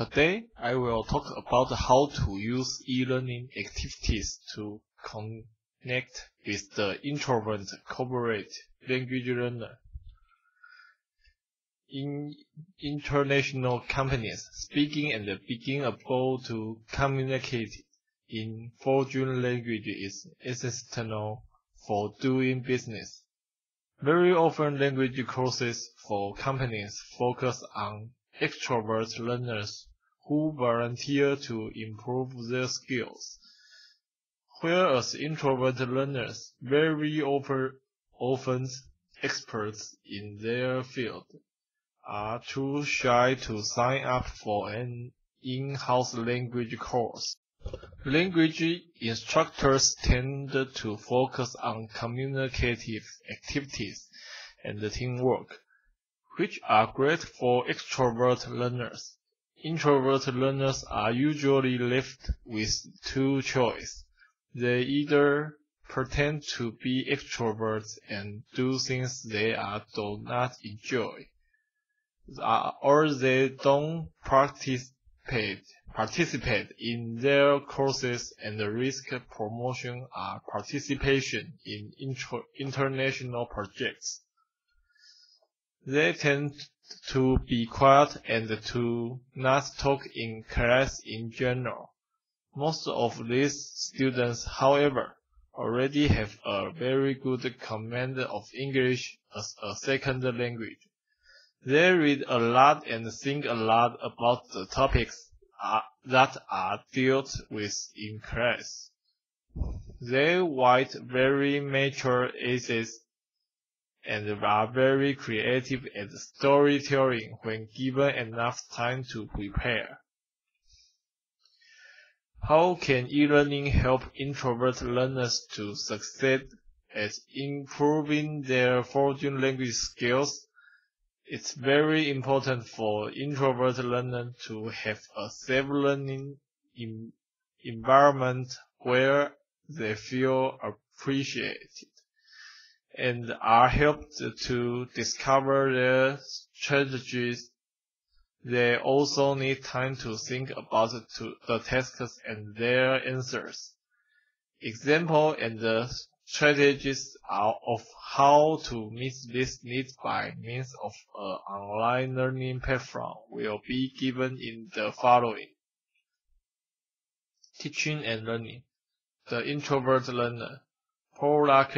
Today, I will talk about how to use e-learning activities to connect with the Introvert Corporate Language Learner. In international companies, speaking and being able to communicate in foreign language is essential for doing business. Very often, language courses for companies focus on extrovert learners who volunteer to improve their skills, whereas introvert learners, very often experts in their field, are too shy to sign up for an in-house language course. Language instructors tend to focus on communicative activities and teamwork, which are great for extrovert learners. Introvert learners are usually left with two choices. They either pretend to be extroverts and do things they do not enjoy, or they don't participate in their courses and risk promotion or participation in international projects. They tend to be quiet and to not talk in class in general. Most of these students, however, already have a very good command of English as a second language. They read a lot and think a lot about the topics that are dealt with in class. They write very mature essays and are very creative at storytelling when given enough time to prepare. How can e-learning help introvert learners to succeed at improving their foreign language skills? It's very important for introvert learners to have a safe learning environment where they feel appreciated and are helped to discover their strategies. They also need time to think about the tasks and their answers. Examples and the strategies of how to meet this need by means of an online learning platform will be given in the following. Teaching and learning. The introvert learner. Polak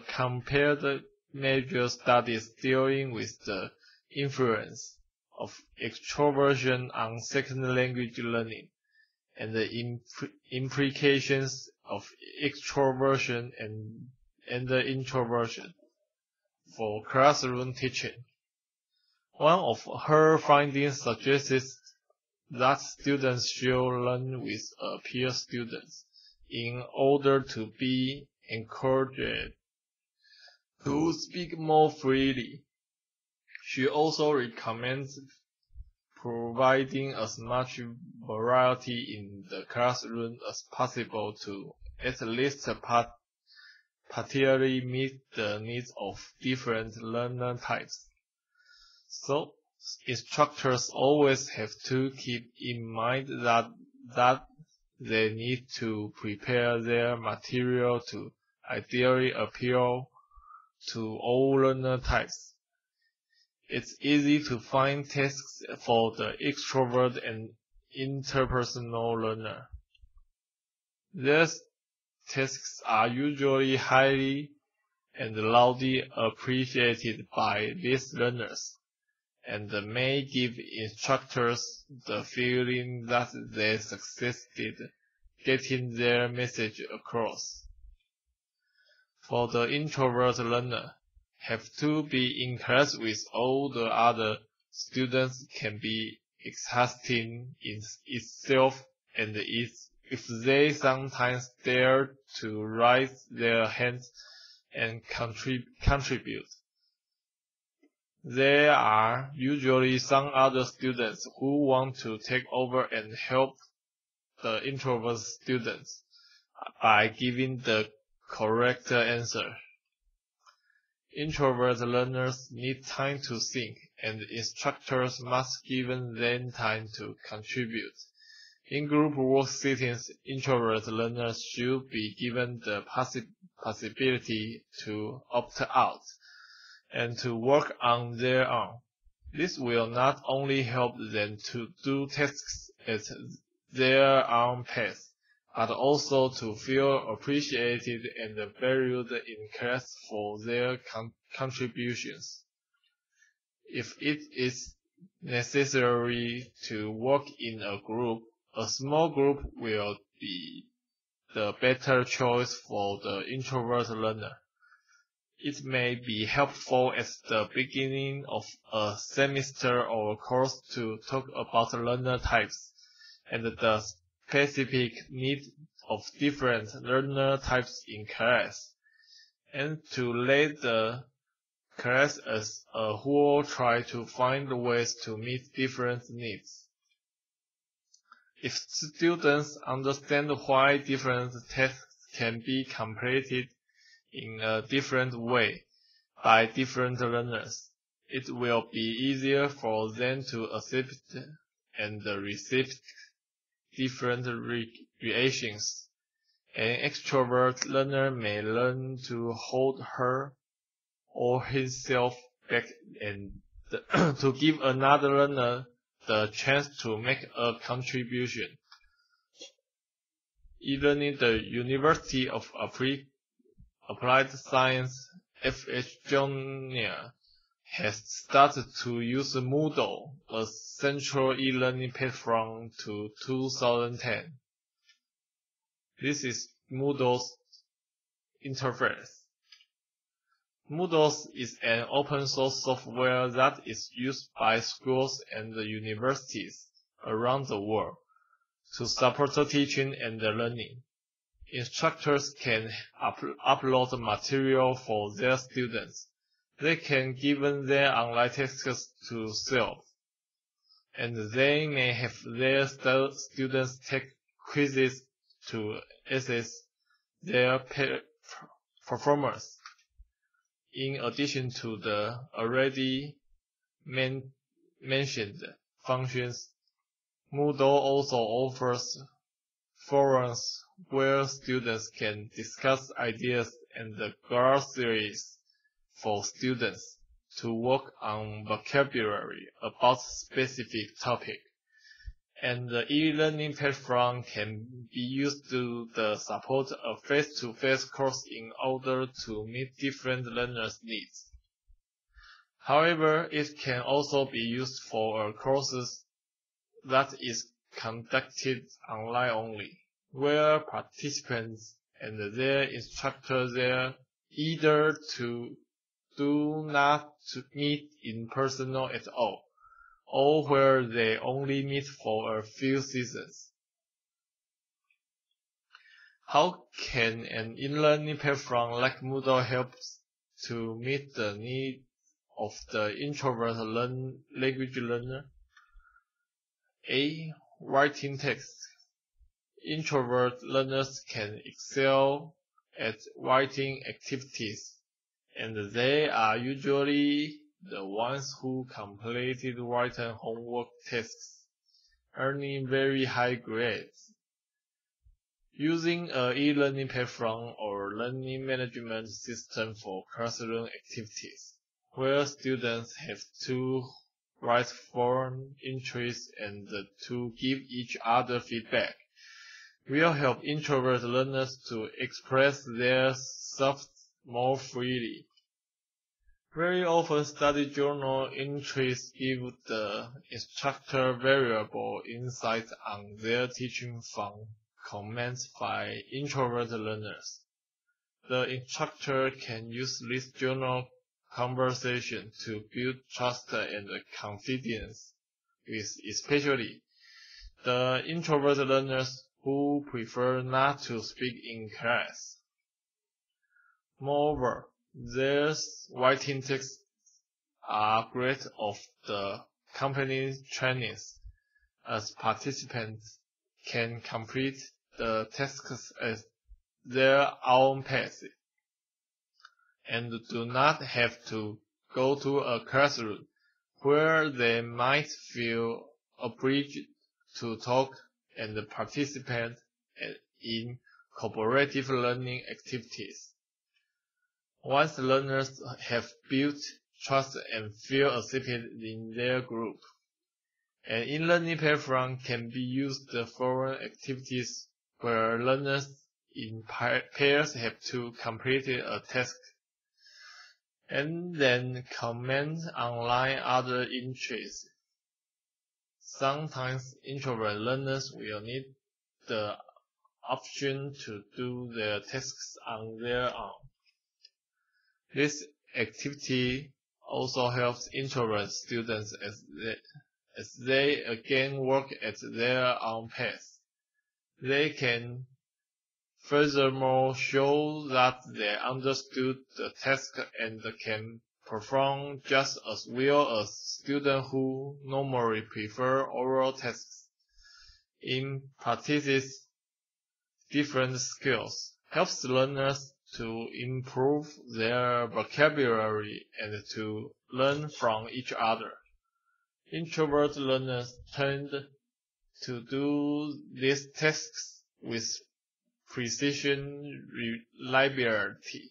compared major studies dealing with the influence of extroversion on second language learning and the implications of extroversion and the introversion for classroom teaching. One of her findings suggests that students should learn with peer students in order to be encouraged to speak more freely. She also recommends providing as much variety in the classroom as possible to at least partially meet the needs of different learner types. So, instructors always have to keep in mind that they need to prepare their material to ideally appeal to all learner types. It's easy to find tasks for the extrovert and interpersonal learner. These tasks are usually highly and loudly appreciated by these learners, and may give instructors the feeling that they succeeded getting their message across. For the introvert learner, have to be in class with all the other students can be exhausting in itself, and if they sometimes dare to raise their hands and contribute. There are usually some other students who want to take over and help the introvert students by giving the correct answer. Introvert learners need time to think and instructors must give them time to contribute. In group work settings, introvert learners should be given the possibility to opt out and to work on their own. This will not only help them to do tasks at their own pace, but also to feel appreciated and valued in class for their contributions. If it is necessary to work in a group, a small group will be the better choice for the introvert learner. It may be helpful at the beginning of a semester or course to talk about learner types and the specific needs of different learner types in class, and to let the class as a whole try to find ways to meet different needs. If students understand why different tasks can be completed in a different way by different learners, it will be easier for them to accept and receive different reactions. An extrovert learner may learn to hold her or himself back and to give another learner the chance to make a contribution. E-learning, the University of Applied Science FH Junior has started to use Moodle, a central e-learning platform, to 2010. This is Moodle's interface. Moodle is an open source software that is used by schools and universities around the world to support teaching and learning. Instructors can upload material for their students. They can give their online tasks to self, and they may have their students take quizzes to assess their performance. In addition to the already mentioned functions, Moodle also offers forums where students can discuss ideas and glossaries for students to work on vocabulary about specific topic. And the e-learning platform can be used to support a face-to-face course in order to meet different learners' needs. However, it can also be used for courses that is conducted online only, where participants and their instructors there either do not meet in person at all, or where they only meet for a few seasons. How can an e-learning platform like Moodle help to meet the needs of the introvert language learner? A. Writing text. Introvert learners can excel at writing activities, and they are usually the ones who completed written homework tasks, earning very high grades. Using an e-learning platform or learning management system for classroom activities, where students have to write form entries and to give each other feedback, will help introvert learners to express their selves more freely. Very often, study journal entries give the instructor valuable insight on their teaching from comments by introvert learners. The instructor can use this journal conversation to build trust and confidence with especially the introvert learners who prefer not to speak in class. Moreover, their writing texts are great of the company's trainings, as participants can complete the tasks at their own pace and do not have to go to a classroom where they might feel obliged to talk and participate in cooperative learning activities. Once learners have built trust and feel accepted in their group, an e-learning platform can be used for activities where learners in pairs have to complete a task and then comment online other interests. Sometimes introvert learners will need the option to do their tasks on their own. This activity also helps introvert students as they again work at their own pace. They can furthermore show that they understood the task and can perform just as well as students who normally prefer oral tasks. In practice, different skills helps learners to improve their vocabulary and to learn from each other. Introvert learners tend to do these tasks with precision, reliability,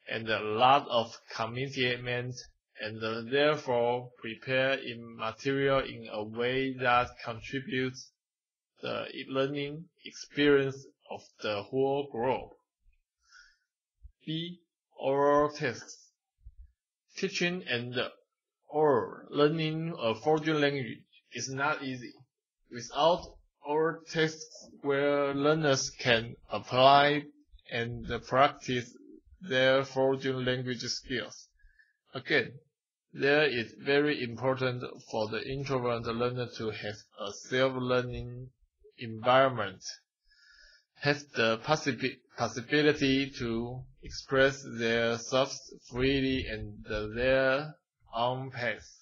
and a lot of commitment, and therefore prepare material in a way that contributes the learning experience of the whole group. B. Oral tasks. Teaching and or learning a foreign language is not easy without oral tasks where learners can apply and practice their foreign language skills. Again, there is very important for the introvert learner to have a self-learning environment, have the possibility to express their thoughts freely and their own pace.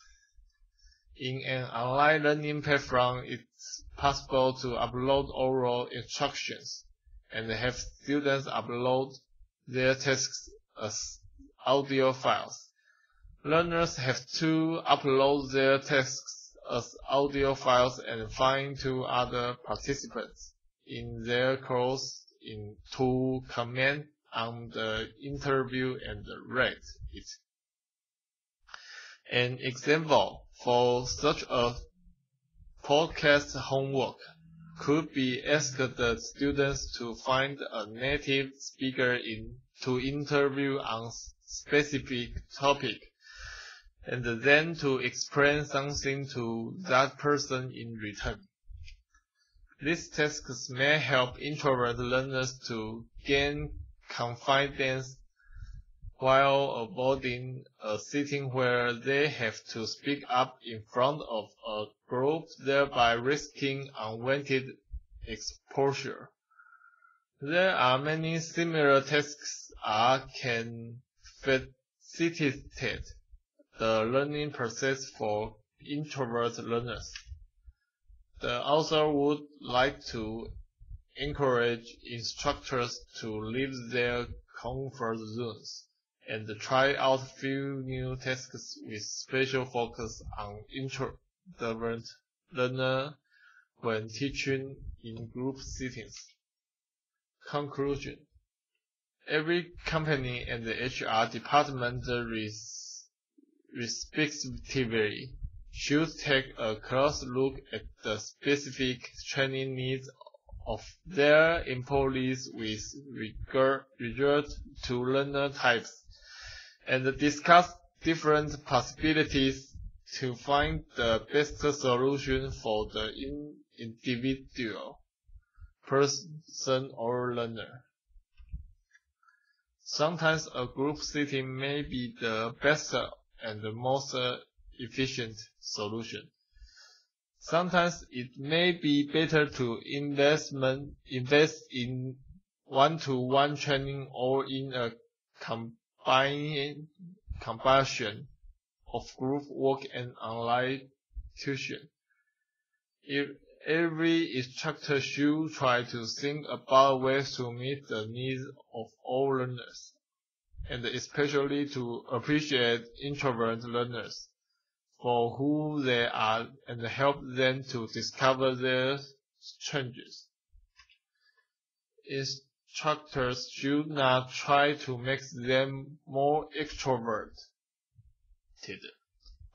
In an online learning platform, it's possible to upload oral instructions and have students upload their tasks as audio files. Learners have to upload their tasks as audio files and find two other participants in their course to comment on the interview and rate it. An example for such a podcast homework could be ask the students to find a native speaker to interview on specific topic, and then to explain something to that person in return. These tasks may help introvert learners to gain confidence while avoiding a setting where they have to speak up in front of a group, thereby risking unwanted exposure. There are many similar tasks that can facilitate the learning process for introvert learners. The author would like to encourage instructors to leave their comfort zones and try out few new tasks with special focus on introvert learner when teaching in group settings. Conclusion. Every company and the HR department respectively should take a close look at the specific training needs of their employees with regard to learner types, and discuss different possibilities to find the best solution for the individual person or learner. Sometimes a group setting may be the best and the most efficient solution. Sometimes it may be better to invest in one-to-one training or in a combination of group work and online tuition. Every instructor should try to think about ways to meet the needs of all learners, and especially to appreciate introvert learners, for who they are and help them to discover their strengths. Instructors should not try to make them more extroverted,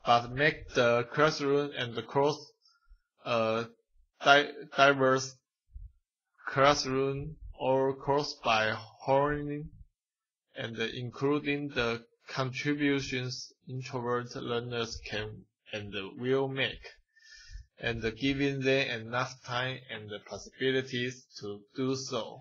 but make the classroom and the course a diverse classroom or course by honing and including the contributions introvert learners can and will make, and giving them enough time and possibilities to do so.